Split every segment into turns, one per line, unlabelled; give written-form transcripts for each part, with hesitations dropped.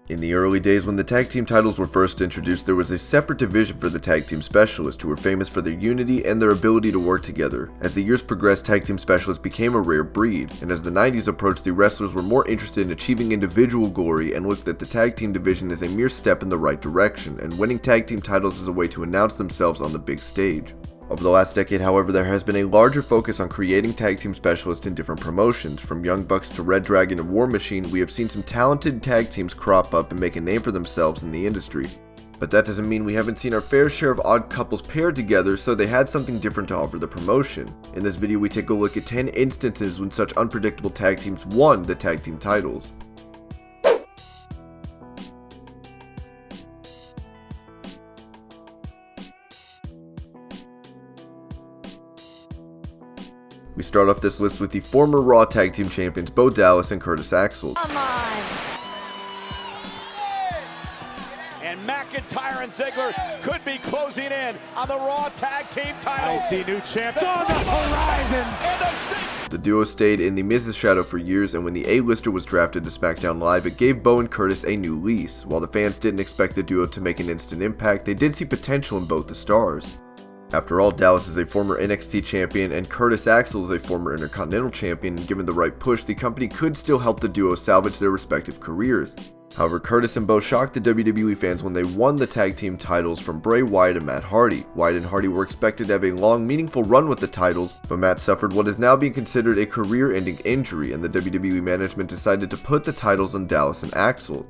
In the early days when the tag team titles were first introduced, there was a separate division for the tag team specialists, who were famous for their unity and their ability to work together. As the years progressed, tag team specialists became a rare breed, and as the 90s approached, the wrestlers were more interested in achieving individual glory and looked at the tag team division as a mere step in the right direction, and winning tag team titles as a way to announce themselves on the big stage. Over the last decade, however, there has been a larger focus on creating tag team specialists in different promotions. From Young Bucks to ReDragon and War Machine, we have seen some talented tag teams crop up and make a name for themselves in the industry. But that doesn't mean we haven't seen our fair share of odd couples paired together, so they had something different to offer the promotion. In this video, we take a look at 10 instances when such unpredictable tag teams won the tag team titles. We start off this list with the former Raw Tag Team Champions Bo Dallas and Curtis Axel.
Come on. And McIntyre and Ziggler could be closing in on the Raw Tag Team titles. I see new champs on the horizon.
The duo stayed in the Miz's shadow for years, and when the A-lister was drafted to SmackDown Live, it gave Bo and Curtis a new lease. While the fans didn't expect the duo to make an instant impact, they did see potential in both the stars. After all, Dallas is a former NXT champion and Curtis Axel is a former Intercontinental champion, and given the right push, the company could still help the duo salvage their respective careers. However, Curtis and Bo shocked the WWE fans when they won the tag team titles from Bray Wyatt and Matt Hardy. Wyatt and Hardy were expected to have a long, meaningful run with the titles, but Matt suffered what is now being considered a career-ending injury, and the WWE management decided to put the titles on Dallas and Axel.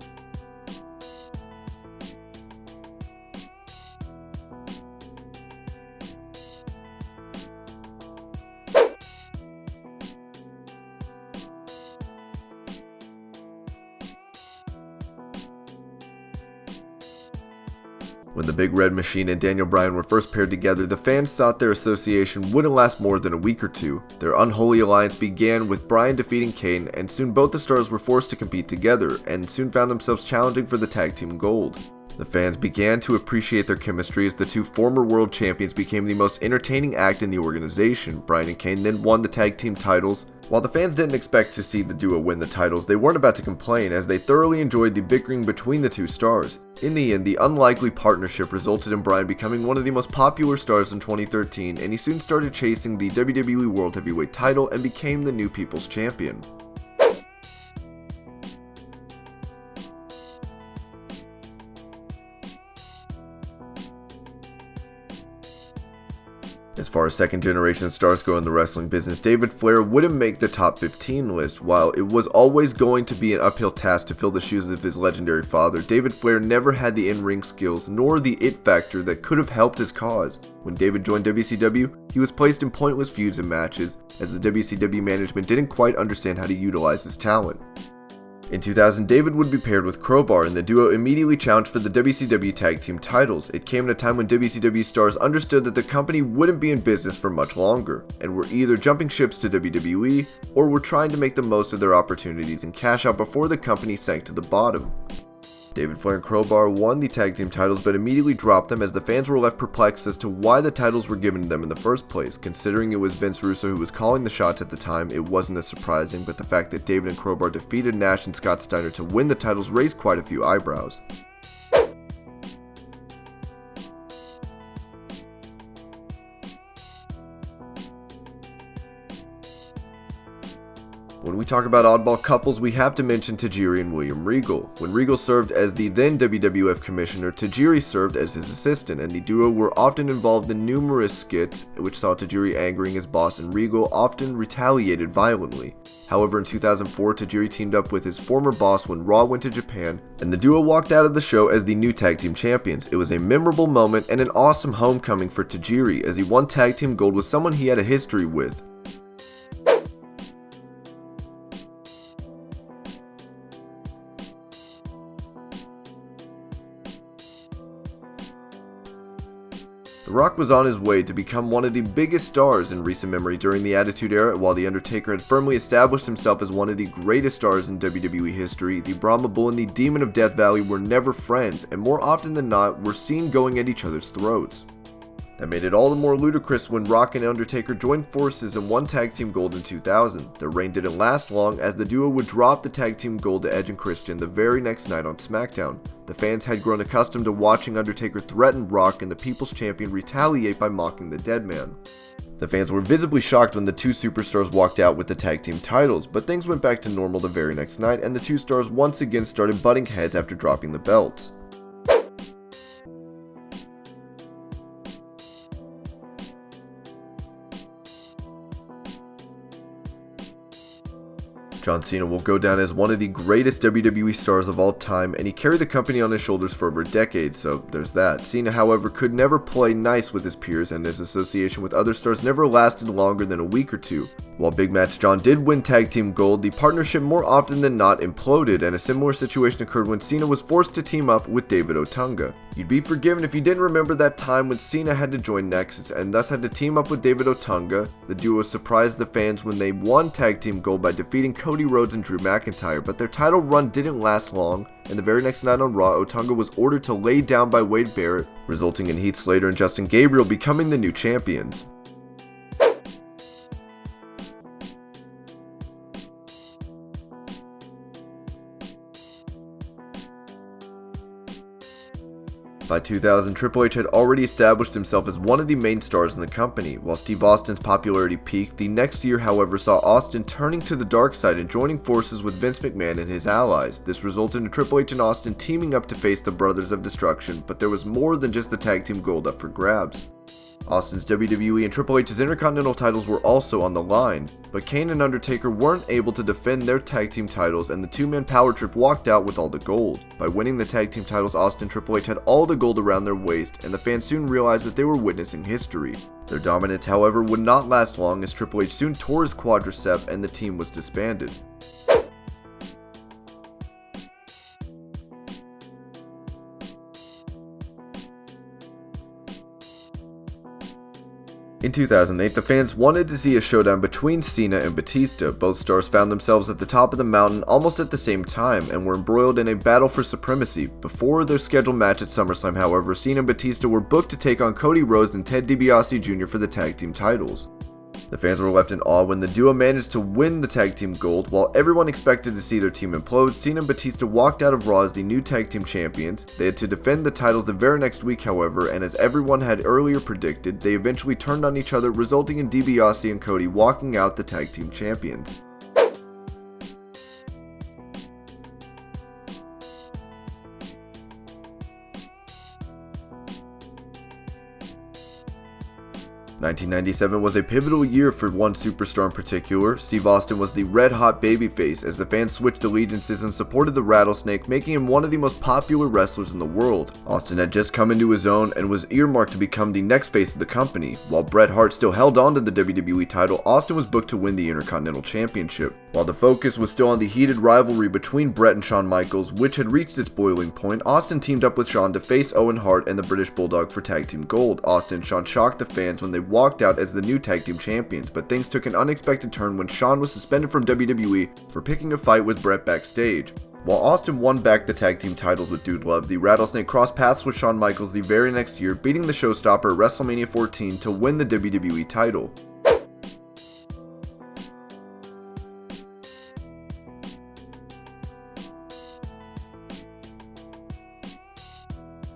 When the Big Red Machine and Daniel Bryan were first paired together, the fans thought their association wouldn't last more than a week or two. Their unholy alliance began with Bryan defeating Kane, and soon both the stars were forced to compete together, and soon found themselves challenging for the tag team gold. The fans began to appreciate their chemistry as the two former world champions became the most entertaining act in the organization. Bryan and Kane then won the tag team titles. While the fans didn't expect to see the duo win the titles, they weren't about to complain, as they thoroughly enjoyed the bickering between the two stars. In the end, the unlikely partnership resulted in Bryan becoming one of the most popular stars in 2013, and he soon started chasing the WWE World Heavyweight title and became the new People's Champion. As far as second generation stars go in the wrestling business, David Flair wouldn't make the top 15 list. While it was always going to be an uphill task to fill the shoes of his legendary father, David Flair never had the in-ring skills nor the it factor that could have helped his cause. When David joined WCW, he was placed in pointless feuds and matches, as the WCW management didn't quite understand how to utilize his talent. In 2000, David would be paired with Crowbar, and the duo immediately challenged for the WCW Tag Team titles. It came at a time when WCW stars understood that the company wouldn't be in business for much longer, and were either jumping ships to WWE, or were trying to make the most of their opportunities and cash out before the company sank to the bottom. David Flair and Crowbar won the tag team titles, but immediately dropped them, as the fans were left perplexed as to why the titles were given to them in the first place. Considering it was Vince Russo who was calling the shots at the time, it wasn't as surprising, but the fact that David and Crowbar defeated Nash and Scott Steiner to win the titles raised quite a few eyebrows. When we talk about oddball couples, we have to mention Tajiri and William Regal. When Regal served as the then WWF commissioner, Tajiri served as his assistant, and the duo were often involved in numerous skits, which saw Tajiri angering his boss, and Regal often retaliated violently. However, in 2004, Tajiri teamed up with his former boss when Raw went to Japan, and the duo walked out of the show as the new tag team champions. It was a memorable moment and an awesome homecoming for Tajiri, as he won tag team gold with someone he had a history with. The Rock was on his way to become one of the biggest stars in recent memory during the Attitude Era. While The Undertaker had firmly established himself as one of the greatest stars in WWE history, the Brahma Bull and the Demon of Death Valley were never friends, and more often than not were seen going at each other's throats. That made it all the more ludicrous when Rock and Undertaker joined forces and won tag team gold in 2000. Their reign didn't last long, as the duo would drop the tag team gold to Edge and Christian the very next night on SmackDown. The fans had grown accustomed to watching Undertaker threaten Rock and the People's Champion retaliate by mocking the dead man. The fans were visibly shocked when the two superstars walked out with the tag team titles, but things went back to normal the very next night, and the two stars once again started butting heads after dropping the belts. John Cena will go down as one of the greatest WWE stars of all time, and he carried the company on his shoulders for over a decade, so there's that. Cena, however, could never play nice with his peers, and his association with other stars never lasted longer than a week or two. While Big Match John did win tag team gold, the partnership more often than not imploded, and a similar situation occurred when Cena was forced to team up with David Otunga. You'd be forgiven if you didn't remember that time when Cena had to join Nexus and thus had to team up with David Otunga. The duo surprised the fans when they won tag team gold by defeating Cody Rhodes and Drew McIntyre, but their title run didn't last long, and the very next night on Raw, Otunga was ordered to lay down by Wade Barrett, resulting in Heath Slater and Justin Gabriel becoming the new champions. By 2000, Triple H had already established himself as one of the main stars in the company. While Steve Austin's popularity peaked, the next year, however, saw Austin turning to the dark side and joining forces with Vince McMahon and his allies. This resulted in Triple H and Austin teaming up to face the Brothers of Destruction, but there was more than just the tag team gold up for grabs. Austin's WWE and Triple H's Intercontinental titles were also on the line, but Kane and Undertaker weren't able to defend their tag team titles, and the two-man power trip walked out with all the gold. By winning the tag team titles, Austin and Triple H had all the gold around their waist, and the fans soon realized that they were witnessing history. Their dominance, however, would not last long, as Triple H soon tore his quadricep and the team was disbanded. In 2008, the fans wanted to see a showdown between Cena and Batista. Both stars found themselves at the top of the mountain almost at the same time and were embroiled in a battle for supremacy. Before their scheduled match at SummerSlam, however, Cena and Batista were booked to take on Cody Rhodes and Ted DiBiase Jr. for the tag team titles. The fans were left in awe when the duo managed to win the tag team gold. While everyone expected to see their team implode, Cena and Batista walked out of Raw as the new tag team champions. They had to defend the titles the very next week, however, and as everyone had earlier predicted, they eventually turned on each other, resulting in DiBiase and Cody walking out the tag team champions. "1997 was a pivotal year for one superstar in particular. Steve Austin was the red-hot babyface as the fans switched allegiances and supported the Rattlesnake, making him one of the most popular wrestlers in the world. Austin had just come into his own and was earmarked to become the next face of the company. While Bret Hart still held on to the WWE title, Austin was booked to win the Intercontinental Championship. While the focus was still on the heated rivalry between Bret and Shawn Michaels, which had reached its boiling point, Austin teamed up with Shawn to face Owen Hart and the British Bulldog for tag team gold. Austin and Shawn shocked the fans when they walked out as the new tag team champions, but things took an unexpected turn when Shawn was suspended from WWE for picking a fight with Bret backstage. While Austin won back the tag team titles with Dude Love, the Rattlesnake crossed paths with Shawn Michaels the very next year, beating the showstopper at WrestleMania 14 to win the WWE title.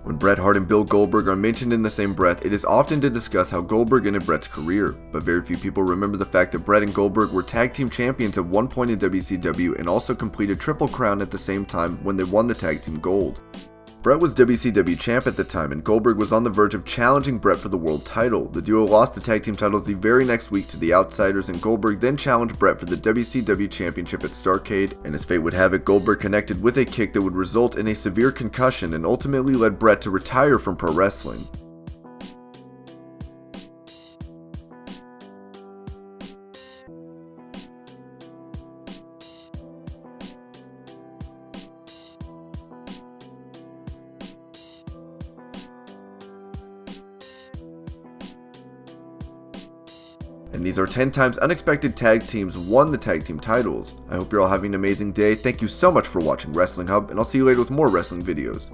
When Bret Hart and Bill Goldberg are mentioned in the same breath, it is often to discuss how Goldberg ended Bret's career, but very few people remember the fact that Bret and Goldberg were tag team champions at one point in WCW and also completed Triple Crown at the same time when they won the tag team gold. Bret was WCW champ at the time, and Goldberg was on the verge of challenging Bret for the world title. The duo lost the tag team titles the very next week to the Outsiders, and Goldberg then challenged Bret for the WCW championship at Starrcade, and as fate would have it, Goldberg connected with a kick that would result in a severe concussion and ultimately led Bret to retire from pro wrestling. And these are 10 times Unexpected tag teams won the tag team titles. I hope you're all having an amazing day. Thank you so much for watching Wrestling Hub, and I'll see you later with more wrestling videos.